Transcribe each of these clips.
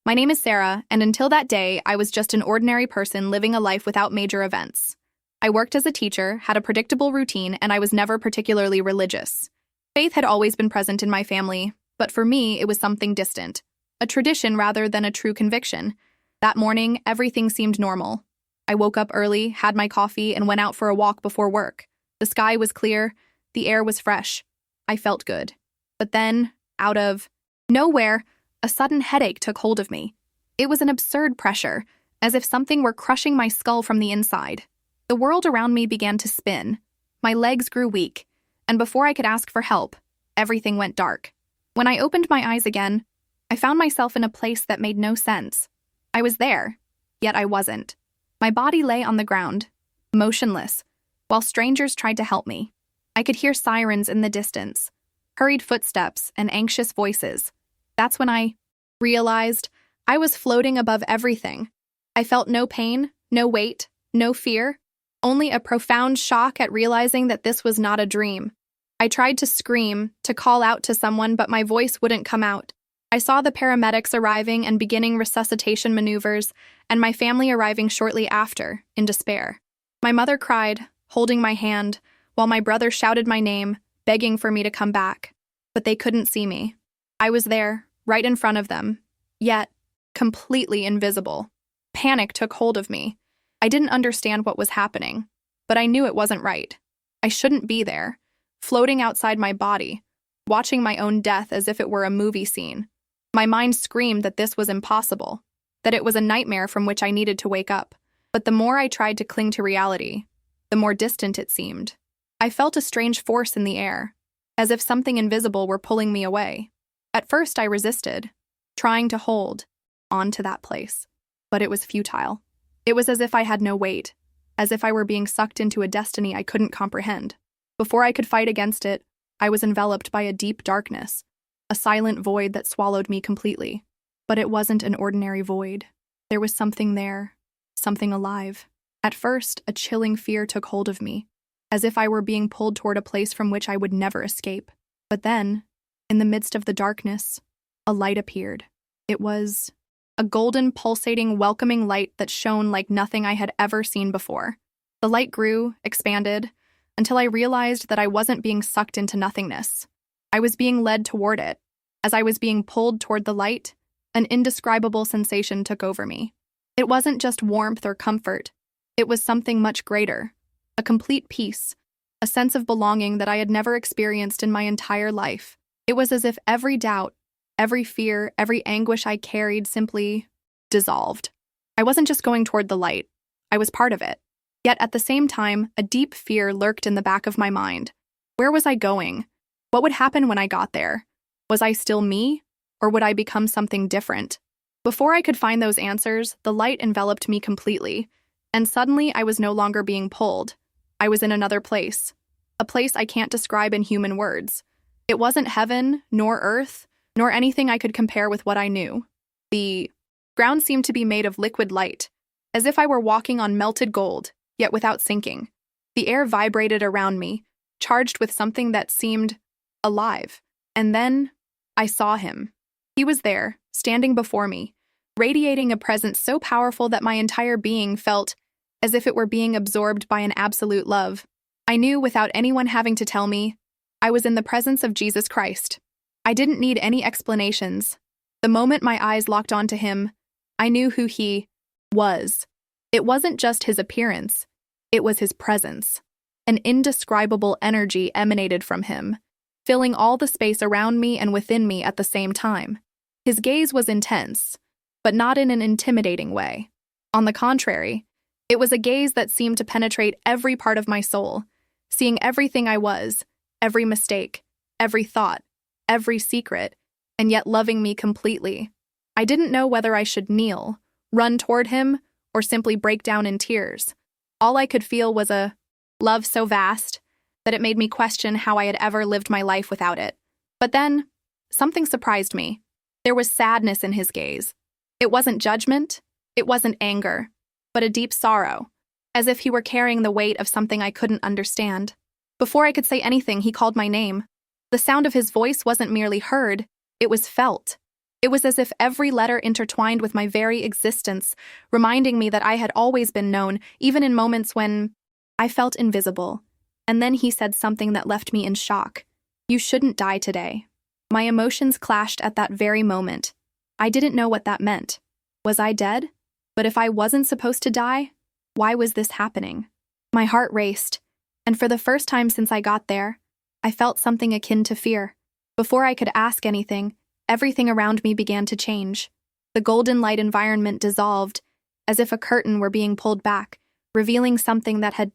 My name is Sarah, and until that day, I was just an ordinary person living a life without major events. I worked as a teacher, had a predictable routine, and I was never particularly religious. Faith had always been present in my family, but for me, it was something distant, a tradition rather than a true conviction. That morning, everything seemed normal. I woke up early, had my coffee, and went out for a walk before work. The sky was clear, the air was fresh. I felt good. But then, out of nowhere, a sudden headache took hold of me. It was an absurd pressure, as if something were crushing my skull from the inside. The world around me began to spin. My legs grew weak, and before I could ask for help, everything went dark. When I opened my eyes again, I found myself in a place that made no sense. I was there, yet I wasn't. My body lay on the ground, motionless, while strangers tried to help me. I could hear sirens in the distance, hurried footsteps, and anxious voices. That's when I realized I was floating above everything. I felt no pain, no weight, no fear, only a profound shock at realizing that this was not a dream. I tried to scream, to call out to someone, but my voice wouldn't come out. I saw the paramedics arriving and beginning resuscitation maneuvers, and my family arriving shortly after, in despair. My mother cried, holding my hand, while my brother shouted my name, begging for me to come back. But they couldn't see me. I was there, right in front of them, yet completely invisible. Panic took hold of me. I didn't understand what was happening, but I knew it wasn't right. I shouldn't be there, floating outside my body, watching my own death as if it were a movie scene. My mind screamed that this was impossible, that it was a nightmare from which I needed to wake up. But the more I tried to cling to reality, the more distant it seemed. I felt a strange force in the air, as if something invisible were pulling me away. At first, I resisted, trying to hold on to that place, but it was futile. It was as if I had no weight, as if I were being sucked into a destiny I couldn't comprehend. Before I could fight against it, I was enveloped by a deep darkness, a silent void that swallowed me completely. But it wasn't an ordinary void. There was something there, something alive. At first, a chilling fear took hold of me, as if I were being pulled toward a place from which I would never escape. But then, in the midst of the darkness, a light appeared. It was a golden, pulsating, welcoming light that shone like nothing I had ever seen before. The light grew, expanded, until I realized that I wasn't being sucked into nothingness. I was being led toward it. As I was being pulled toward the light, an indescribable sensation took over me. It wasn't just warmth or comfort. It was something much greater, a complete peace, a sense of belonging that I had never experienced in my entire life. It was as if every doubt, every fear, every anguish I carried simply dissolved. I wasn't just going toward the light. I was part of it. Yet at the same time, a deep fear lurked in the back of my mind. Where was I going? What would happen when I got there? Was I still me, or would I become something different? Before I could find those answers, the light enveloped me completely, and suddenly I was no longer being pulled. I was in another place, a place I can't describe in human words. It wasn't heaven, nor earth, nor anything I could compare with what I knew. The ground seemed to be made of liquid light, as if I were walking on melted gold, yet without sinking. The air vibrated around me, charged with something that seemed alive. And then I saw him. He was there, standing before me, radiating a presence so powerful that my entire being felt as if it were being absorbed by an absolute love. I knew without anyone having to tell me, I was in the presence of Jesus Christ. I didn't need any explanations. The moment my eyes locked onto him, I knew who he was. It wasn't just his appearance, it was his presence. An indescribable energy emanated from him, filling all the space around me and within me at the same time. His gaze was intense, but not in an intimidating way. On the contrary, it was a gaze that seemed to penetrate every part of my soul, seeing everything I was, every mistake, every thought, every secret, and yet loving me completely. I didn't know whether I should kneel, run toward him, or simply break down in tears. All I could feel was a love so vast that it made me question how I had ever lived my life without it. But then, something surprised me. There was sadness in his gaze. It wasn't judgment, it wasn't anger, but a deep sorrow, as if he were carrying the weight of something I couldn't understand. Before I could say anything, he called my name. The sound of his voice wasn't merely heard, it was felt. It was as if every letter intertwined with my very existence, reminding me that I had always been known, even in moments when I felt invisible. And then he said something that left me in shock. "You shouldn't die today." My emotions clashed at that very moment. I didn't know what that meant. Was I dead? But if I wasn't supposed to die, why was this happening? My heart raced, and for the first time since I got there, I felt something akin to fear. Before I could ask anything, everything around me began to change. The golden light environment dissolved, as if a curtain were being pulled back, revealing something that had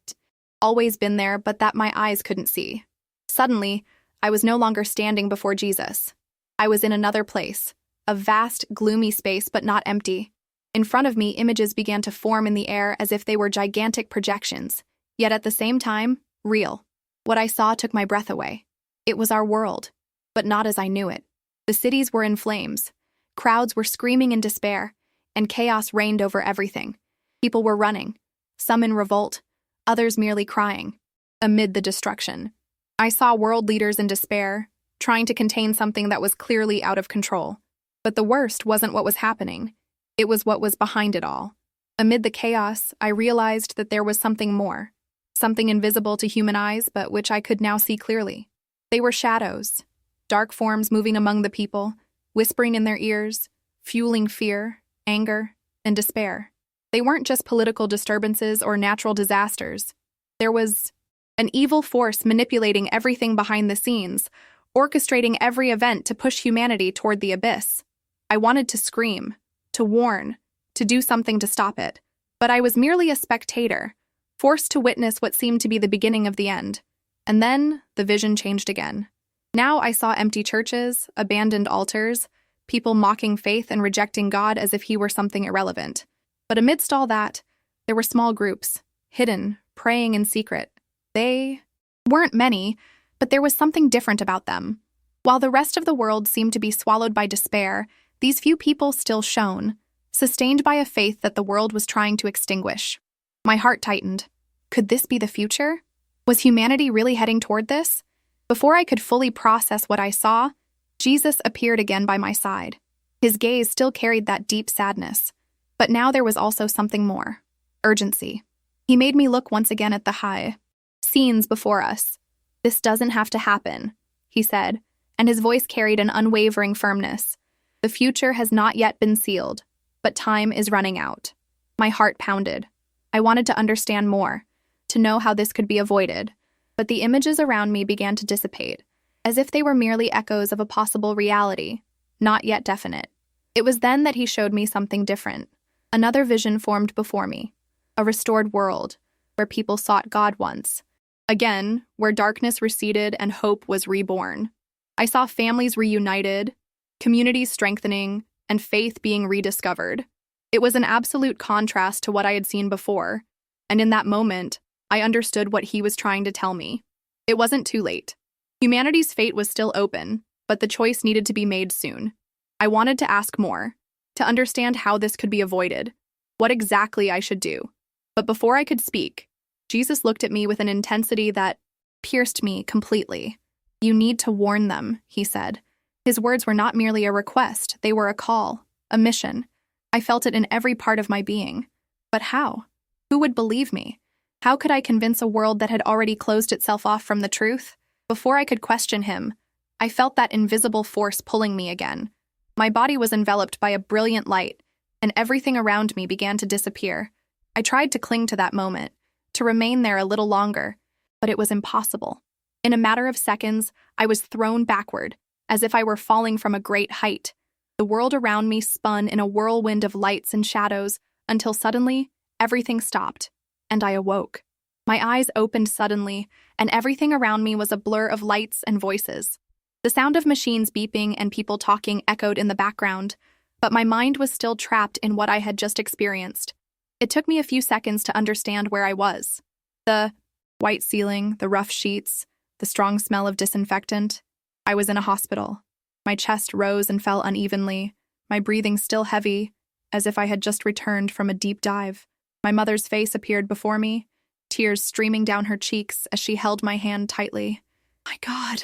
always been there but that my eyes couldn't see. Suddenly, I was no longer standing before Jesus. I was in another place, a vast, gloomy space but not empty. In front of me, images began to form in the air as if they were gigantic projections, yet at the same time, real. What I saw took my breath away. It was our world, but not as I knew it. The cities were in flames. Crowds were screaming in despair, and chaos reigned over everything. People were running, some in revolt, others merely crying. Amid the destruction, I saw world leaders in despair, trying to contain something that was clearly out of control. But the worst wasn't what was happening. It was what was behind it all. Amid the chaos, I realized that there was something more, something invisible to human eyes, but which I could now see clearly. They were shadows, dark forms moving among the people, whispering in their ears, fueling fear, anger, and despair. They weren't just political disturbances or natural disasters. There was an evil force manipulating everything behind the scenes, orchestrating every event to push humanity toward the abyss. I wanted to scream, to warn, to do something to stop it. But I was merely a spectator, forced to witness what seemed to be the beginning of the end. And then the vision changed again. Now I saw empty churches, abandoned altars, people mocking faith and rejecting God as if he were something irrelevant. But amidst all that, there were small groups, hidden, praying in secret. They weren't many, but there was something different about them. While the rest of the world seemed to be swallowed by despair, these few people still shone, sustained by a faith that the world was trying to extinguish. My heart tightened. Could this be the future? Was humanity really heading toward this? Before I could fully process what I saw, Jesus appeared again by my side. His gaze still carried that deep sadness, but now there was also something more. Urgency. He made me look once again at the high scenes before us. "This doesn't have to happen," he said, and his voice carried an unwavering firmness. "The future has not yet been sealed, but time is running out." My heart pounded. I wanted to understand more, to know how this could be avoided, but the images around me began to dissipate, as if they were merely echoes of a possible reality, not yet definite. It was then that he showed me something different. Another vision formed before me, a restored world, where people sought God once. Again, where darkness receded and hope was reborn. I saw families reunited, communities strengthening, and faith being rediscovered. It was an absolute contrast to what I had seen before, and in that moment, I understood what he was trying to tell me. It wasn't too late. Humanity's fate was still open, but the choice needed to be made soon. I wanted to ask more, to understand how this could be avoided, what exactly I should do. But before I could speak, Jesus looked at me with an intensity that pierced me completely. "You need to warn them," he said. His words were not merely a request, they were a call, a mission. I felt it in every part of my being. But how? Who would believe me? How could I convince a world that had already closed itself off from the truth? Before I could question him, I felt that invisible force pulling me again. My body was enveloped by a brilliant light, and everything around me began to disappear. I tried to cling to that moment, to remain there a little longer, but it was impossible. In a matter of seconds, I was thrown backward, as if I were falling from a great height. The world around me spun in a whirlwind of lights and shadows, until suddenly, everything stopped, and I awoke. My eyes opened suddenly, and everything around me was a blur of lights and voices. The sound of machines beeping and people talking echoed in the background, but my mind was still trapped in what I had just experienced. It took me a few seconds to understand where I was. The white ceiling, the rough sheets, the strong smell of disinfectant. I was in a hospital. My chest rose and fell unevenly, my breathing still heavy, as if I had just returned from a deep dive. My mother's face appeared before me, tears streaming down her cheeks as she held my hand tightly. "My God,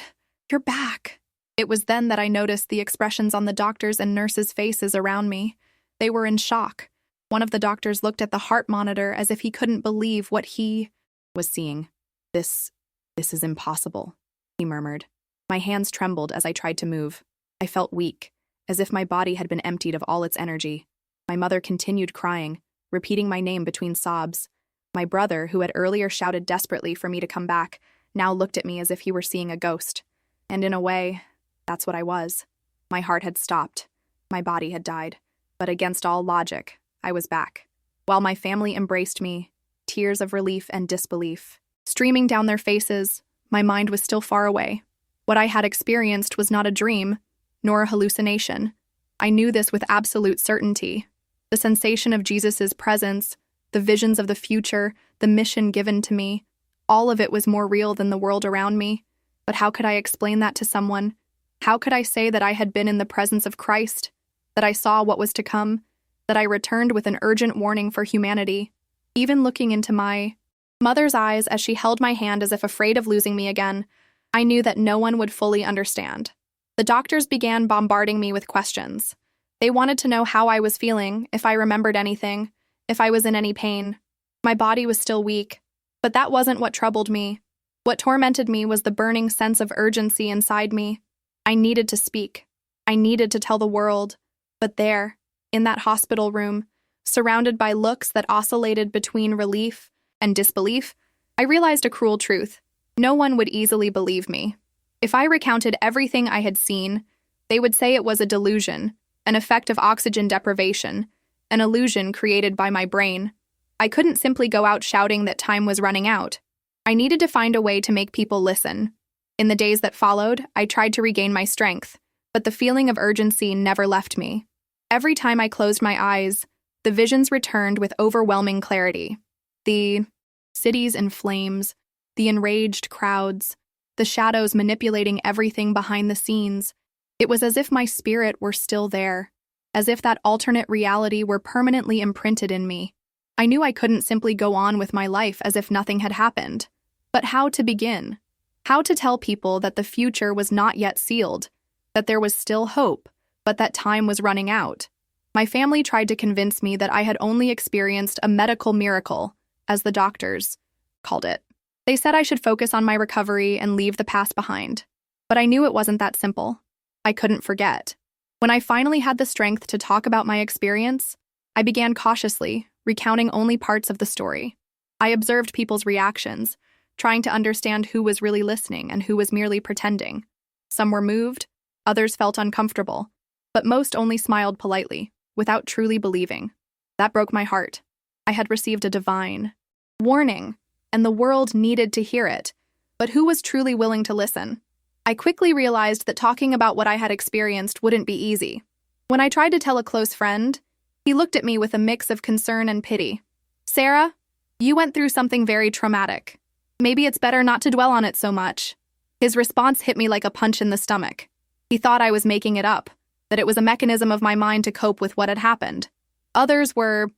you're back." It was then that I noticed the expressions on the doctors' and nurses' faces around me. They were in shock. One of the doctors looked at the heart monitor as if he couldn't believe what he was seeing. This is impossible, he murmured. My hands trembled as I tried to move. I felt weak, as if my body had been emptied of all its energy. My mother continued crying, repeating my name between sobs. My brother, who had earlier shouted desperately for me to come back, now looked at me as if he were seeing a ghost. And in a way, that's what I was. My heart had stopped. My body had died. But against all logic, I was back. While my family embraced me, tears of relief and disbelief streaming down their faces, my mind was still far away. What I had experienced was not a dream, nor a hallucination. I knew this with absolute certainty. The sensation of Jesus' presence, the visions of the future, the mission given to me, all of it was more real than the world around me. But how could I explain that to someone? How could I say that I had been in the presence of Christ, that I saw what was to come, that I returned with an urgent warning for humanity? Even looking into my mother's eyes as she held my hand as if afraid of losing me again, I knew that no one would fully understand. The doctors began bombarding me with questions. They wanted to know how I was feeling, if I remembered anything, if I was in any pain. My body was still weak, but that wasn't what troubled me. What tormented me was the burning sense of urgency inside me. I needed to speak. I needed to tell the world. But there, in that hospital room, surrounded by looks that oscillated between relief and disbelief, I realized a cruel truth. No one would easily believe me. If I recounted everything I had seen, they would say it was a delusion, an effect of oxygen deprivation, an illusion created by my brain. I couldn't simply go out shouting that time was running out. I needed to find a way to make people listen. In the days that followed, I tried to regain my strength, but the feeling of urgency never left me. Every time I closed my eyes, the visions returned with overwhelming clarity. The cities in flames, the enraged crowds, the shadows manipulating everything behind the scenes. It was as if my spirit were still there, as if that alternate reality were permanently imprinted in me. I knew I couldn't simply go on with my life as if nothing had happened. But how to begin? How to tell people that the future was not yet sealed, that there was still hope, but that time was running out? My family tried to convince me that I had only experienced a medical miracle, as the doctors called it. They said I should focus on my recovery and leave the past behind. But I knew it wasn't that simple. I couldn't forget. When I finally had the strength to talk about my experience, I began cautiously, recounting only parts of the story. I observed people's reactions, trying to understand who was really listening and who was merely pretending. Some were moved, others felt uncomfortable, but most only smiled politely, without truly believing. That broke my heart. I had received a divine warning, and the world needed to hear it. But who was truly willing to listen? I quickly realized that talking about what I had experienced wouldn't be easy. When I tried to tell a close friend, he looked at me with a mix of concern and pity. "Sarah, you went through something very traumatic. Maybe it's better not to dwell on it so much." His response hit me like a punch in the stomach. He thought I was making it up, that it was a mechanism of my mind to cope with what had happened. Others were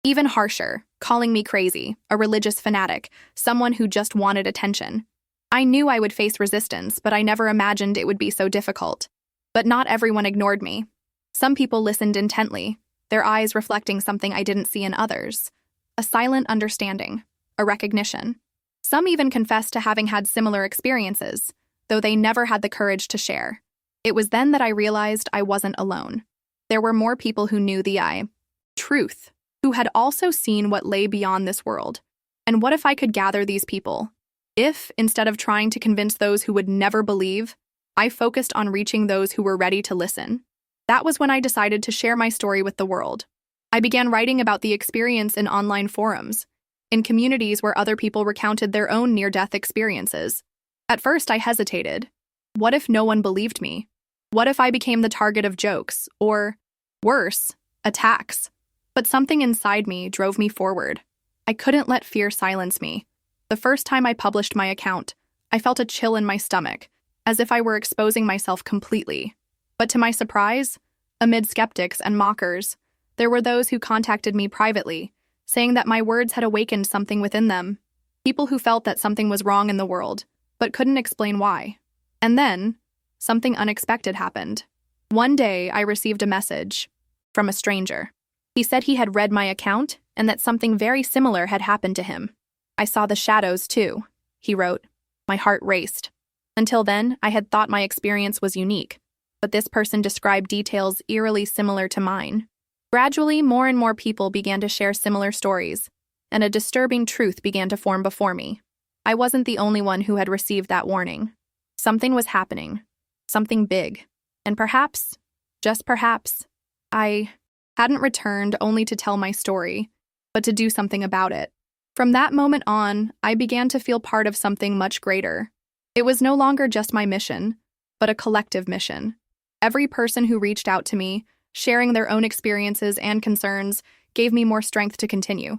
even harsher, calling me crazy, a religious fanatic, someone who just wanted attention. I knew I would face resistance, but I never imagined it would be so difficult. But not everyone ignored me. Some people listened intently, their eyes reflecting something I didn't see in others. A silent understanding, a recognition. Some even confessed to having had similar experiences, though they never had the courage to share. It was then that I realized I wasn't alone. There were more people who knew the truth, who had also seen what lay beyond this world. And what if I could gather these people? If, instead of trying to convince those who would never believe, I focused on reaching those who were ready to listen? That was when I decided to share my story with the world. I began writing about the experience in online forums, in communities where other people recounted their own near-death experiences. At first, I hesitated. What if no one believed me? What if I became the target of jokes, or, worse, attacks? But something inside me drove me forward. I couldn't let fear silence me. The first time I published my account, I felt a chill in my stomach, as if I were exposing myself completely. But to my surprise, amid skeptics and mockers, there were those who contacted me privately, saying that my words had awakened something within them. People who felt that something was wrong in the world, but couldn't explain why. And then, something unexpected happened. One day, I received a message from a stranger. He said he had read my account and that something very similar had happened to him. I saw the shadows, too, he wrote. My heart raced. Until then, I had thought my experience was unique, but this person described details eerily similar to mine. Gradually, more and more people began to share similar stories, and a disturbing truth began to form before me. I wasn't the only one who had received that warning. Something was happening, something big, and perhaps, just perhaps, I hadn't returned only to tell my story, but to do something about it. From that moment on, I began to feel part of something much greater. It was no longer just my mission, but a collective mission. Every person who reached out to me, sharing their own experiences and concerns, gave me more strength to continue.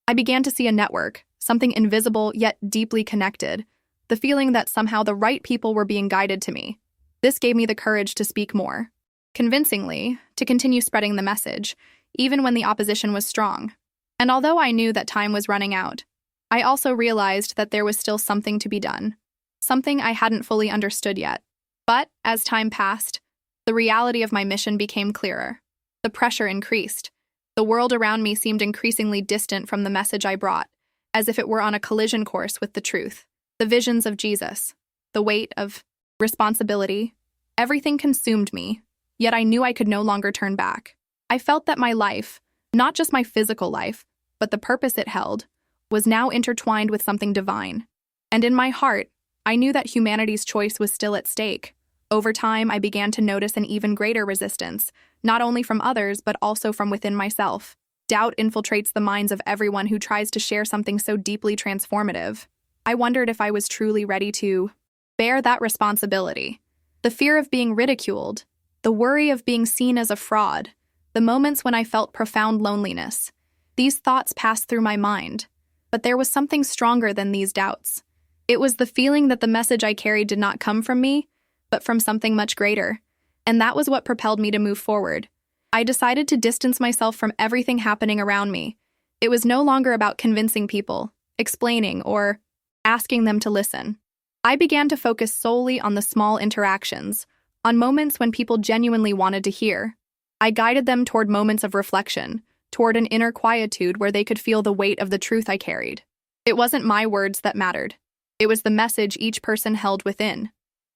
I began to see a network, something invisible yet deeply connected, the feeling that somehow the right people were being guided to me. This gave me the courage to speak more, convincingly, to continue spreading the message, even when the opposition was strong. And although I knew that time was running out, I also realized that there was still something to be done, something I hadn't fully understood yet. But, as time passed, the reality of my mission became clearer. The pressure increased. The world around me seemed increasingly distant from the message I brought, as if it were on a collision course with the truth. The visions of Jesus, the weight of responsibility, everything consumed me, yet I knew I could no longer turn back. I felt that my life, not just my physical life, but the purpose it held, was now intertwined with something divine. And in my heart, I knew that humanity's choice was still at stake. Over time, I began to notice an even greater resistance, not only from others, but also from within myself. Doubt infiltrates the minds of everyone who tries to share something so deeply transformative. I wondered if I was truly ready to bear that responsibility. The fear of being ridiculed, the worry of being seen as a fraud, the moments when I felt profound loneliness. These thoughts passed through my mind, but there was something stronger than these doubts. It was the feeling that the message I carried did not come from me, but from something much greater, and that was what propelled me to move forward. I decided to distance myself from everything happening around me. It was no longer about convincing people, explaining, or asking them to listen. I began to focus solely on the small interactions, on moments when people genuinely wanted to hear. I guided them toward moments of reflection, toward an inner quietude where they could feel the weight of the truth I carried. It wasn't my words that mattered. It was the message each person held within.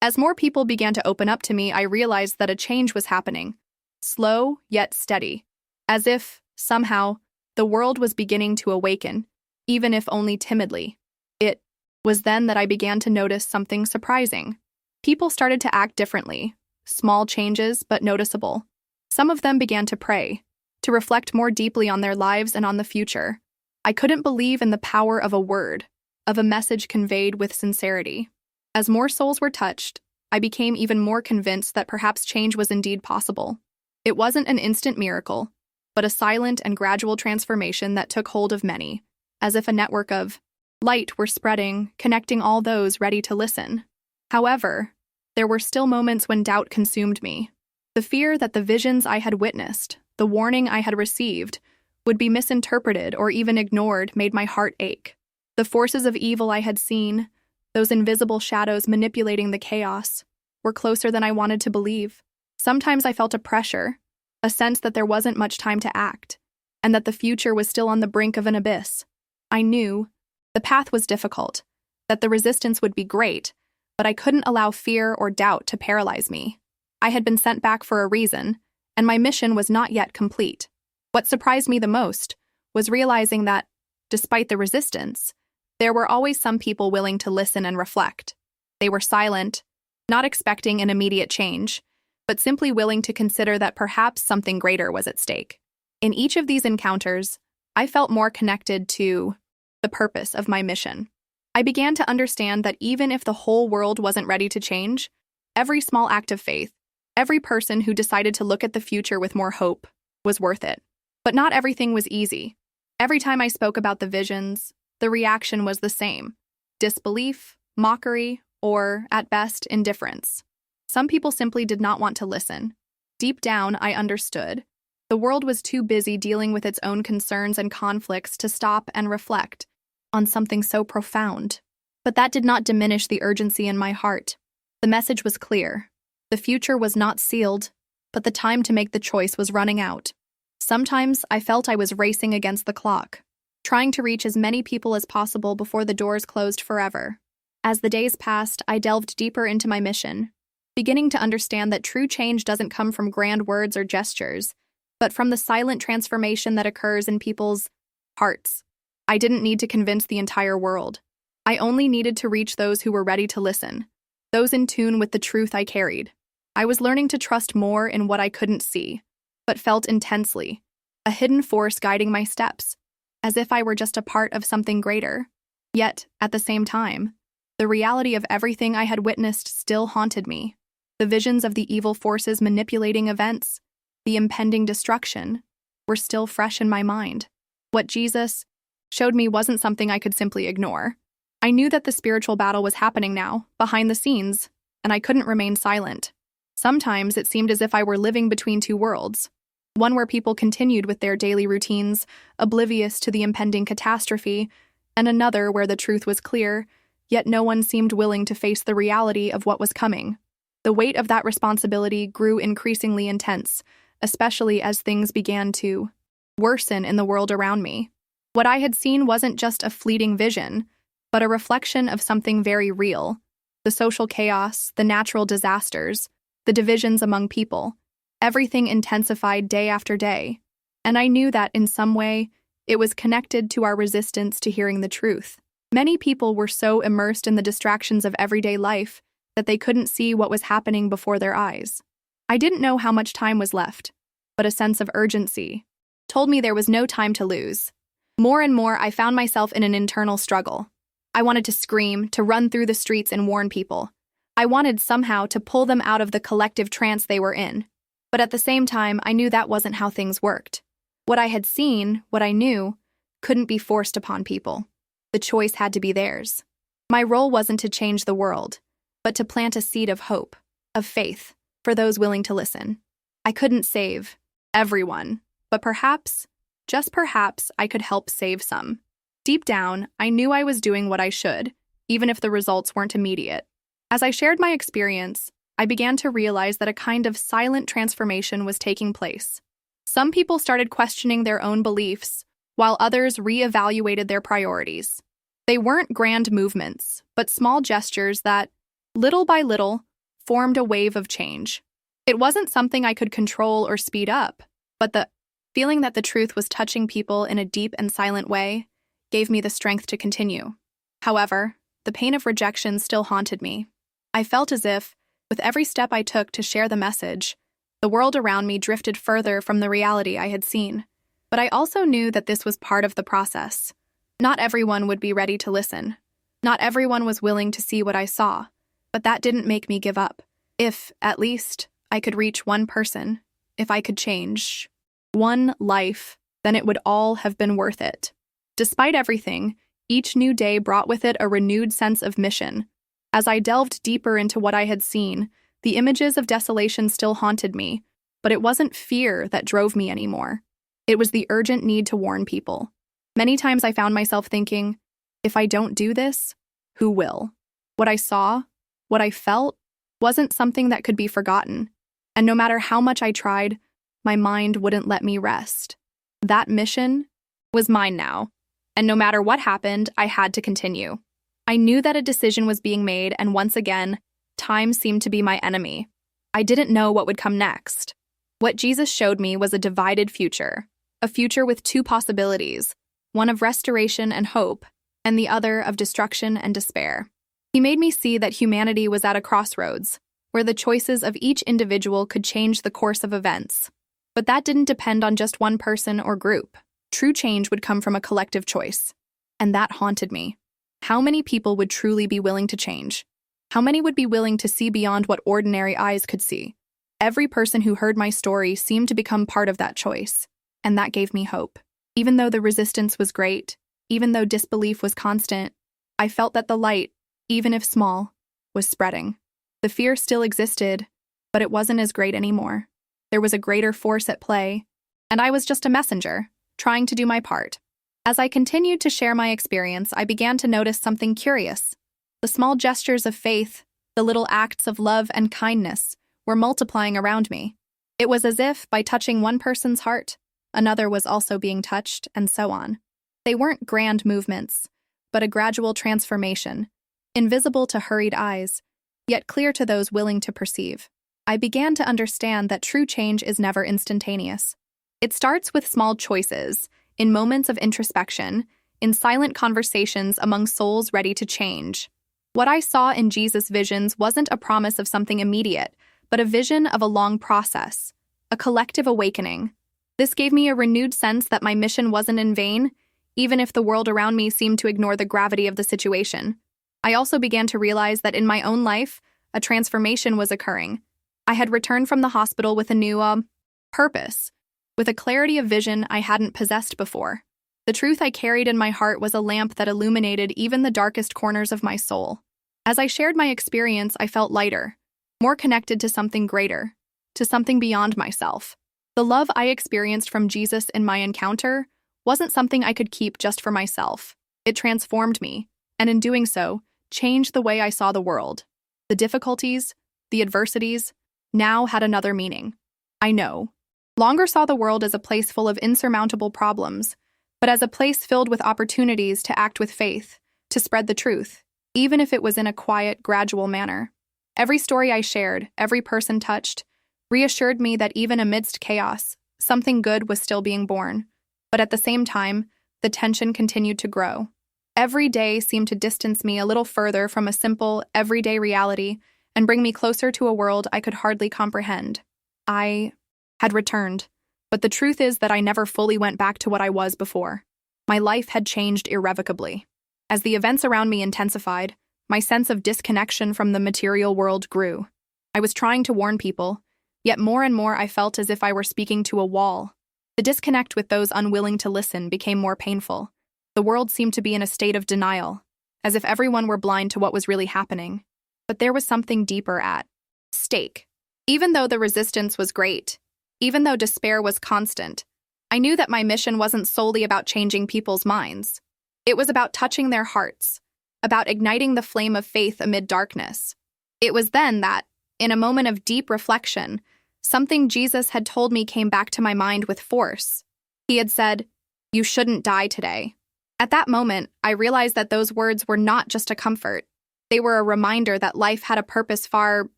As more people began to open up to me, I realized that a change was happening, slow yet steady, as if, somehow, the world was beginning to awaken, even if only timidly. It was then that I began to notice something surprising. People started to act differently, small changes but noticeable. Some of them began to pray, to reflect more deeply on their lives and on the future. I couldn't believe in the power of a word, of a message conveyed with sincerity. As more souls were touched, I became even more convinced that perhaps change was indeed possible. It wasn't an instant miracle, but a silent and gradual transformation that took hold of many, as if a network of light were spreading, connecting all those ready to listen. However, there were still moments when doubt consumed me. The fear that the visions I had witnessed, the warning I had received, would be misinterpreted or even ignored made my heart ache. The forces of evil I had seen, those invisible shadows manipulating the chaos, were closer than I wanted to believe. Sometimes I felt a pressure, a sense that there wasn't much time to act, and that the future was still on the brink of an abyss. I knew the path was difficult, that the resistance would be great, but I couldn't allow fear or doubt to paralyze me. I had been sent back for a reason, and my mission was not yet complete. What surprised me the most was realizing that, despite the resistance, there were always some people willing to listen and reflect. They were silent, not expecting an immediate change, but simply willing to consider that perhaps something greater was at stake. In each of these encounters, I felt more connected to the purpose of my mission. I began to understand that even if the whole world wasn't ready to change, every small act of faith, every person who decided to look at the future with more hope, was worth it. But not everything was easy. Every time I spoke about the visions, the reaction was the same: disbelief, mockery, or, at best, indifference. Some people simply did not want to listen. Deep down, I understood. The world was too busy dealing with its own concerns and conflicts to stop and reflect on something so profound. But that did not diminish the urgency in my heart. The message was clear. The future was not sealed, but the time to make the choice was running out. Sometimes I felt I was racing against the clock, trying to reach as many people as possible before the doors closed forever. As the days passed, I delved deeper into my mission, beginning to understand that true change doesn't come from grand words or gestures, but from the silent transformation that occurs in people's hearts. I didn't need to convince the entire world. I only needed to reach those who were ready to listen, those in tune with the truth I carried. I was learning to trust more in what I couldn't see, but felt intensely, a hidden force guiding my steps, as if I were just a part of something greater. Yet, at the same time, the reality of everything I had witnessed still haunted me. The visions of the evil forces manipulating events, the impending destruction, were still fresh in my mind. What Jesus showed me wasn't something I could simply ignore. I knew that the spiritual battle was happening now, behind the scenes, and I couldn't remain silent. Sometimes it seemed as if I were living between two worlds, one where people continued with their daily routines, oblivious to the impending catastrophe, and another where the truth was clear, yet no one seemed willing to face the reality of what was coming. The weight of that responsibility grew increasingly intense, especially as things began to worsen in the world around me. What I had seen wasn't just a fleeting vision, but a reflection of something very real: the social chaos, the natural disasters, the divisions among people. Everything intensified day after day, and I knew that, in some way, it was connected to our resistance to hearing the truth. Many people were so immersed in the distractions of everyday life that they couldn't see what was happening before their eyes. I didn't know how much time was left, but a sense of urgency told me there was no time to lose. More and more, I found myself in an internal struggle. I wanted to scream, to run through the streets and warn people. I wanted somehow to pull them out of the collective trance they were in. But at the same time, I knew that wasn't how things worked. What I had seen, what I knew, couldn't be forced upon people. The choice had to be theirs. My role wasn't to change the world, but to plant a seed of hope, of faith, for those willing to listen. I couldn't save everyone, but perhaps, just perhaps, I could help save some. Deep down, I knew I was doing what I should, even if the results weren't immediate. As I shared my experience, I began to realize that a kind of silent transformation was taking place. Some people started questioning their own beliefs, while others reevaluated their priorities. They weren't grand movements, but small gestures that, little by little, formed a wave of change. It wasn't something I could control or speed up, but the feeling that the truth was touching people in a deep and silent way gave me the strength to continue. However, the pain of rejection still haunted me. I felt as if, with every step I took to share the message, the world around me drifted further from the reality I had seen. But I also knew that this was part of the process. Not everyone would be ready to listen. Not everyone was willing to see what I saw. But that didn't make me give up. If, at least, I could reach one person, if I could change one life, then it would all have been worth it. Despite everything, each new day brought with it a renewed sense of mission. As I delved deeper into what I had seen, the images of desolation still haunted me, but it wasn't fear that drove me anymore. It was the urgent need to warn people. Many times I found myself thinking, if I don't do this, who will? What I saw, what I felt, wasn't something that could be forgotten, and no matter how much I tried, my mind wouldn't let me rest. That mission was mine now, and no matter what happened, I had to continue. I knew that a decision was being made, and once again, time seemed to be my enemy. I didn't know what would come next. What Jesus showed me was a divided future, a future with two possibilities, one of restoration and hope, and the other of destruction and despair. He made me see that humanity was at a crossroads, where the choices of each individual could change the course of events. But that didn't depend on just one person or group. True change would come from a collective choice. And that haunted me. How many people would truly be willing to change? How many would be willing to see beyond what ordinary eyes could see? Every person who heard my story seemed to become part of that choice, and that gave me hope. Even though the resistance was great, even though disbelief was constant, I felt that the light, even if small, was spreading. The fear still existed, but it wasn't as great anymore. There was a greater force at play, and I was just a messenger, trying to do my part. As I continued to share my experience, I began to notice something curious. The small gestures of faith, the little acts of love and kindness, were multiplying around me. It was as if, by touching one person's heart, another was also being touched, and so on. They weren't grand movements, but a gradual transformation, invisible to hurried eyes, yet clear to those willing to perceive. I began to understand that true change is never instantaneous. It starts with small choices, in moments of introspection, in silent conversations among souls ready to change. What I saw in Jesus' visions wasn't a promise of something immediate, but a vision of a long process, a collective awakening. This gave me a renewed sense that my mission wasn't in vain, even if the world around me seemed to ignore the gravity of the situation. I also began to realize that in my own life, a transformation was occurring. I had returned from the hospital with a new, purpose, with a clarity of vision I hadn't possessed before. The truth I carried in my heart was a lamp that illuminated even the darkest corners of my soul. As I shared my experience, I felt lighter, more connected to something greater, to something beyond myself. The love I experienced from Jesus in my encounter wasn't something I could keep just for myself. It transformed me, and in doing so, changed the way I saw the world. The difficulties, the adversities, now had another meaning. I no longer saw the world as a place full of insurmountable problems, but as a place filled with opportunities to act with faith, to spread the truth, even if it was in a quiet, gradual manner. Every story I shared, every person touched, reassured me that even amidst chaos, something good was still being born. But at the same time, the tension continued to grow. Every day seemed to distance me a little further from a simple, everyday reality and bring me closer to a world I could hardly comprehend. I had returned, but the truth is that I never fully went back to what I was before. My life had changed irrevocably. As the events around me intensified, my sense of disconnection from the material world grew. I was trying to warn people, yet more and more I felt as if I were speaking to a wall. The disconnect with those unwilling to listen became more painful. The world seemed to be in a state of denial, as if everyone were blind to what was really happening. But there was something deeper at stake. Even though the resistance was great, even though despair was constant, I knew that my mission wasn't solely about changing people's minds. It was about touching their hearts, about igniting the flame of faith amid darkness. It was then that, in a moment of deep reflection, something Jesus had told me came back to my mind with force. He had said, "You shouldn't die today." At that moment, I realized that those words were not just a comfort. They were a reminder that life had a purpose far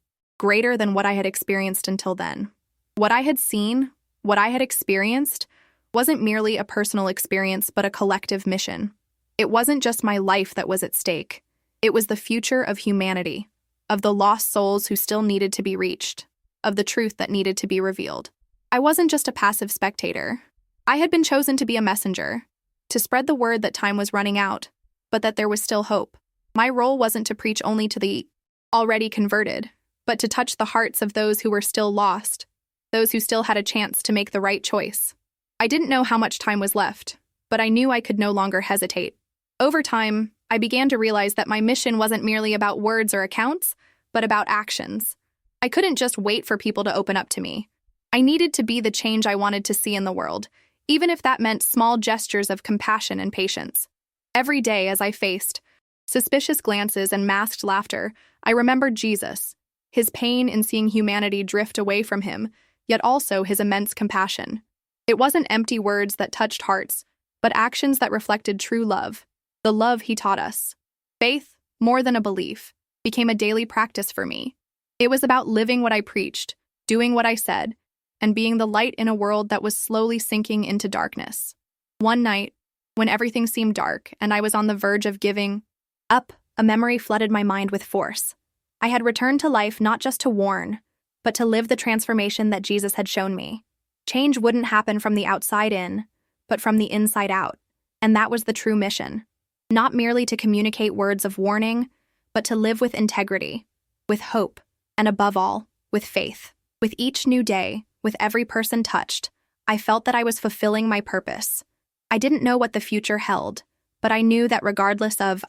greater than what I had experienced until then. What I had seen, what I had experienced, wasn't merely a personal experience but a collective mission. It wasn't just my life that was at stake. It was the future of humanity, of the lost souls who still needed to be reached, of the truth that needed to be revealed. I wasn't just a passive spectator. I had been chosen to be a messenger, to spread the word that time was running out, but that there was still hope. My role wasn't to preach only to the already converted, but to touch the hearts of those who were still lost, those who still had a chance to make the right choice. I didn't know how much time was left, but I knew I could no longer hesitate. Over time, I began to realize that my mission wasn't merely about words or accounts, but about actions. I couldn't just wait for people to open up to me. I needed to be the change I wanted to see in the world, even if that meant small gestures of compassion and patience. Every day as I faced suspicious glances and masked laughter, I remembered Jesus, his pain in seeing humanity drift away from him, yet also his immense compassion. It wasn't empty words that touched hearts, but actions that reflected true love, the love he taught us. Faith, more than a belief, became a daily practice for me. It was about living what I preached, doing what I said, and being the light in a world that was slowly sinking into darkness. One night, when everything seemed dark and I was on the verge of giving up, a memory flooded my mind with force. I had returned to life not just to warn, but to live the transformation that Jesus had shown me. Change wouldn't happen from the outside in, but from the inside out, and that was the true mission. Not merely to communicate words of warning, but to live with integrity, with hope, and above all, with faith. With each new day, with every person touched, I felt that I was fulfilling my purpose. I didn't know what the future held, but I knew that regardless of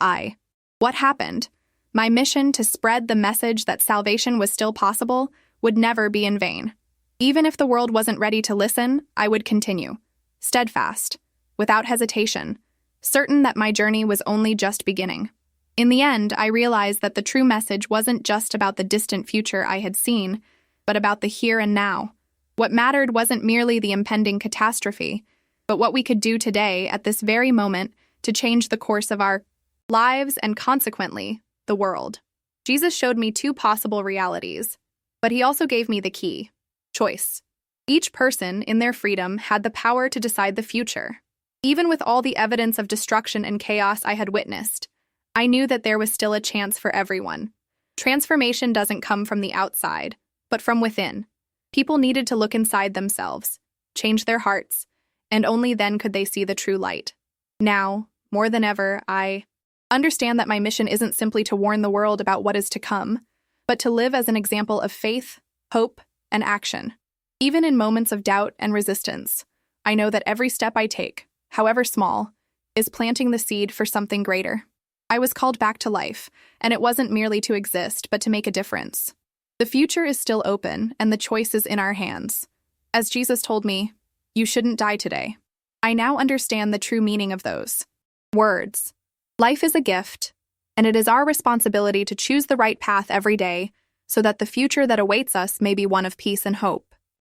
what happened, my mission to spread the message that salvation was still possible would never be in vain. Even if the world wasn't ready to listen, I would continue, steadfast, without hesitation, certain that my journey was only just beginning. In the end, I realized that the true message wasn't just about the distant future I had seen, but about the here and now. What mattered wasn't merely the impending catastrophe, but what we could do today at this very moment to change the course of our lives and consequently, the world. Jesus showed me two possible realities, but he also gave me the key: choice. Each person, in their freedom, had the power to decide the future. Even with all the evidence of destruction and chaos I had witnessed, I knew that there was still a chance for everyone. Transformation doesn't come from the outside, but from within. People needed to look inside themselves, change their hearts, and only then could they see the true light. Now, more than ever, I understand that my mission isn't simply to warn the world about what is to come, but to live as an example of faith, hope, and action. Even in moments of doubt and resistance, I know that every step I take, however small, is planting the seed for something greater. I was called back to life, and it wasn't merely to exist, but to make a difference. The future is still open, and the choice is in our hands. As Jesus told me, "You shouldn't die today." I now understand the true meaning of those words. Life is a gift, and it is our responsibility to choose the right path every day so that the future that awaits us may be one of peace and hope.